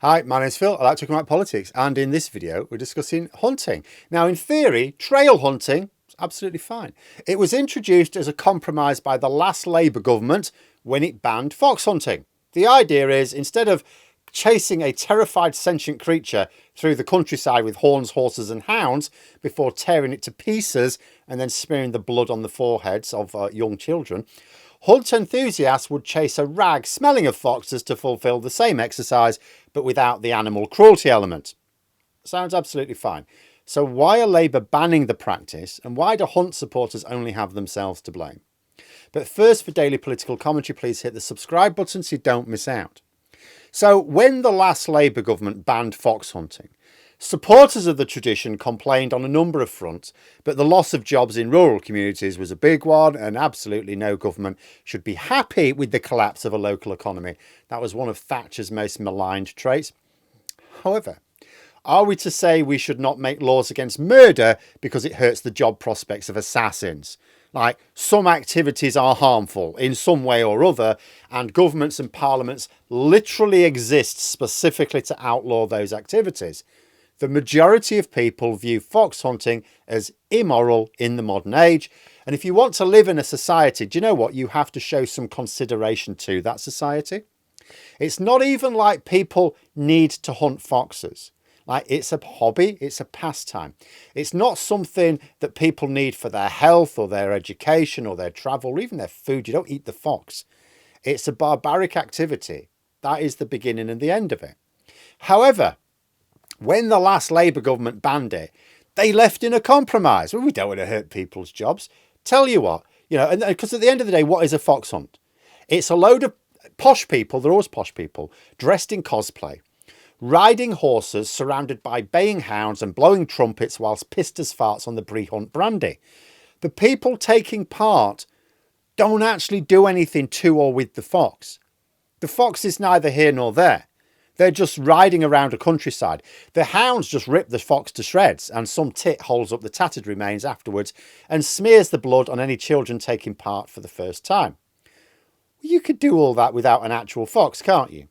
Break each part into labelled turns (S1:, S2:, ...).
S1: Hi, my name's Phil. I like talking about politics, and in this video we're discussing hunting. Now, in theory, trail hunting is absolutely fine. It was introduced as a compromise by the last Labour government when it banned fox hunting. The idea is, instead of chasing a terrified sentient creature through the countryside with horns, horses and hounds before tearing it to pieces and then smearing the blood on the foreheads of young children, hunt enthusiasts would chase a rag smelling of foxes to fulfil the same exercise, but without the animal cruelty element. Sounds absolutely fine. So why are Labour banning the practice, and why do hunt supporters only have themselves to blame? But first, for daily political commentary, please hit the subscribe button so you don't miss out. So when the last Labour government banned fox hunting, supporters of the tradition complained on a number of fronts, but the loss of jobs in rural communities was a big one, and absolutely no government should be happy with the collapse of a local economy. That was one of Thatcher's most maligned traits. However, are we to say we should not make laws against murder because it hurts the job prospects of assassins? Like, some activities are harmful in some way or other, and governments and parliaments literally exist specifically to outlaw those activities. The majority of people view fox hunting as immoral in the modern age. And if you want to live in a society, do you know what? You have to show some consideration to that society. It's not even like people need to hunt foxes. Like, it's a hobby, it's a pastime. It's not something that people need for their health or their education or their travel or even their food. You don't eat the fox. It's a barbaric activity. That is the beginning and the end of it. However, when the last Labour government banned it, they left in a compromise. Well, we don't want to hurt people's jobs. Tell you what, and because at the end of the day, what is a fox hunt? It's a load of posh people, they're always posh people, dressed in cosplay, riding horses surrounded by baying hounds and blowing trumpets whilst pissed as farts on the Brie Hunt brandy. The people taking part don't actually do anything to or with the fox. The fox is neither here nor there. They're just riding around a countryside. The hounds just rip the fox to shreds, and some tit holds up the tattered remains afterwards and smears the blood on any children taking part for the first time. You could do all that without an actual fox, can't you?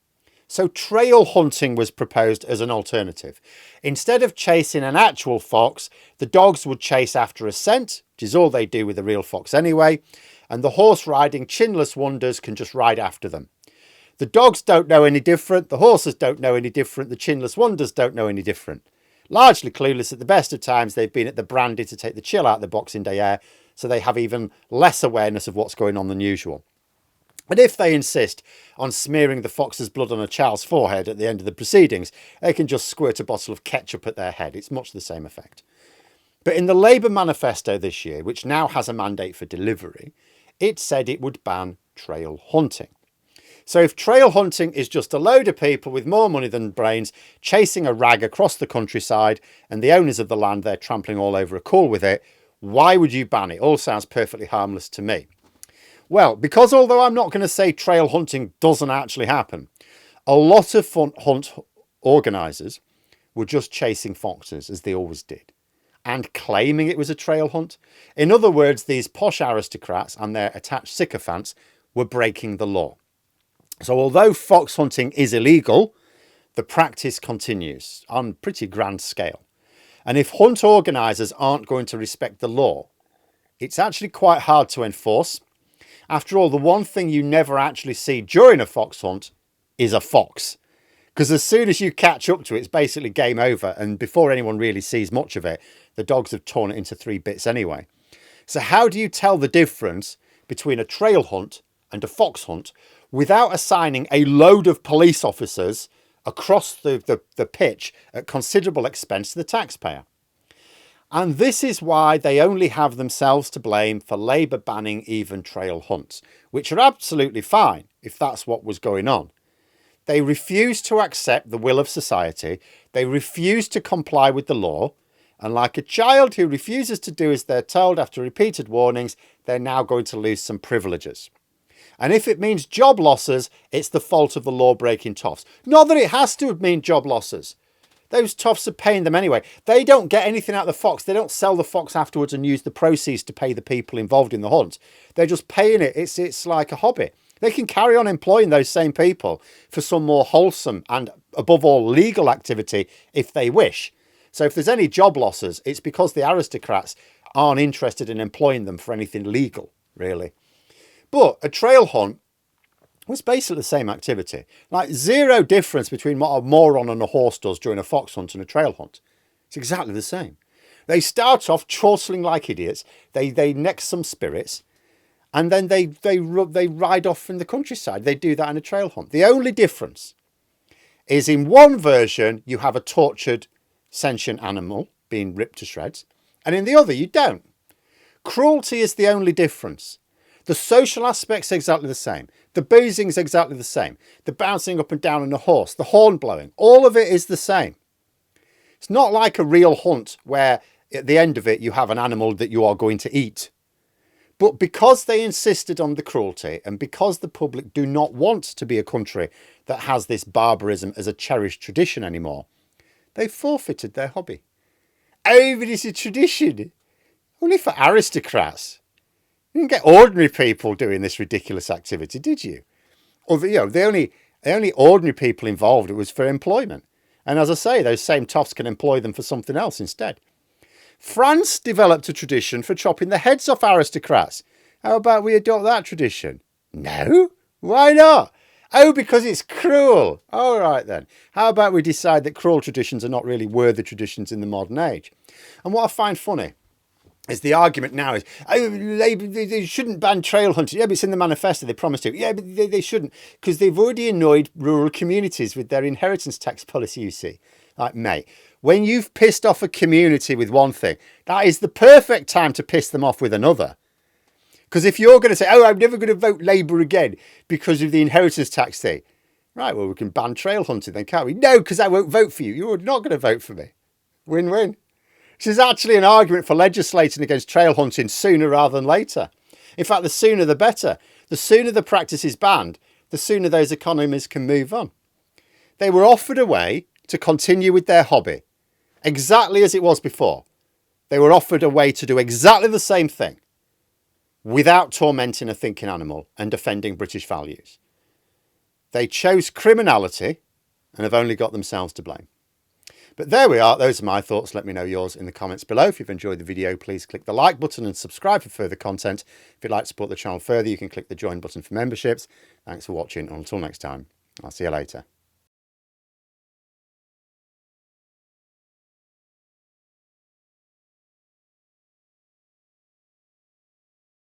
S1: So trail hunting was proposed as an alternative. Instead of chasing an actual fox, the dogs would chase after a scent, which is all they do with a real fox anyway, and the horse riding chinless wonders can just ride after them. The dogs don't know any different, the horses don't know any different, the chinless wonders don't know any different. Largely clueless at the best of times, they've been at the brandy to take the chill out of the Boxing Day air, so they have even less awareness of what's going on than usual. And if they insist on smearing the fox's blood on a child's forehead at the end of the proceedings, they can just squirt a bottle of ketchup at their head. It's much the same effect. But in the Labour manifesto this year, which now has a mandate for delivery, it said it would ban trail hunting. So if trail hunting is just a load of people with more money than brains chasing a rag across the countryside and the owners of the land they're trampling all over are cool with it, why would you ban it? All sounds perfectly harmless to me. Well, because although I'm not going to say trail hunting doesn't actually happen, a lot of hunt organisers were just chasing foxes, as they always did, and claiming it was a trail hunt. In other words, these posh aristocrats and their attached sycophants were breaking the law. So although fox hunting is illegal, the practice continues on pretty grand scale. And if hunt organisers aren't going to respect the law, it's actually quite hard to enforce. After all, the one thing you never actually see during a fox hunt is a fox. Because as soon as you catch up to it, it's basically game over. And before anyone really sees much of it, the dogs have torn it into 3 bits anyway. So how do you tell the difference between a trail hunt and a fox hunt without assigning a load of police officers across the pitch at considerable expense to the taxpayer? And this is why they only have themselves to blame for Labour banning even trail hunts, which are absolutely fine if that's what was going on. They refuse to accept the will of society, they refuse to comply with the law, and like a child who refuses to do as they're told after repeated warnings, they're now going to lose some privileges. And if it means job losses, it's the fault of the law-breaking toffs. Not that it has to mean job losses. Those toffs are paying them anyway. They don't get anything out of the fox. They don't sell the fox afterwards and use the proceeds to pay the people involved in the hunt. They're just paying it. It's like a hobby. They can carry on employing those same people for some more wholesome and, above all, legal activity if they wish. So if there's any job losses, it's because the aristocrats aren't interested in employing them for anything legal, really. But a trail hunt was basically the same activity. Like, zero difference between what a moron on a horse does during a fox hunt and a trail hunt. It's exactly the same. They start off chortling like idiots. They neck some spirits. And then they ride off in the countryside. They do that in a trail hunt. The only difference is in one version, you have a tortured, sentient animal being ripped to shreds. And in the other, you don't. Cruelty is the only difference. The social aspect's exactly the same. The boozing's exactly the same. The bouncing up and down on a horse, the horn blowing, all of it is the same. It's not like a real hunt where at the end of it, you have an animal that you are going to eat. But because they insisted on the cruelty and because the public do not want to be a country that has this barbarism as a cherished tradition anymore, they forfeited their hobby. Oh, but it's a tradition. Only for aristocrats. You didn't get ordinary people doing this ridiculous activity, did you? Or, the only ordinary people involved, it was for employment. And as I say, those same toffs can employ them for something else instead. France developed a tradition for chopping the heads off aristocrats. How about we adopt that tradition? No? Why not? Oh, because it's cruel. All right then. How about we decide that cruel traditions are not really worthy traditions in the modern age? And what I find funny is the argument now is, oh, they shouldn't ban trail hunting. Yeah, but it's in the manifesto. They promised to. Yeah, but they shouldn't, because they've already annoyed rural communities with their inheritance tax policy, you see. Like, mate, when you've pissed off a community with one thing, that is the perfect time to piss them off with another. Because if you're going to say, oh, I'm never going to vote Labour again because of the inheritance tax thing. Right, well, we can ban trail hunting then, can't we? No, because I won't vote for you. You're not going to vote for me. Win-win. This is actually an argument for legislating against trail hunting sooner rather than later. In fact, the sooner the better. The sooner the practice is banned, the sooner those economies can move on. They were offered a way to continue with their hobby, exactly as it was before. They were offered a way to do exactly the same thing without tormenting a thinking animal and defending British values. They chose criminality and have only got themselves to blame. But there we are. Those are my thoughts. Let me know yours in the comments below. If you've enjoyed the video, please click the like button and subscribe for further content. If you'd like to support the channel further, you can click the join button for memberships. Thanks for watching. Until next time, I'll see you later.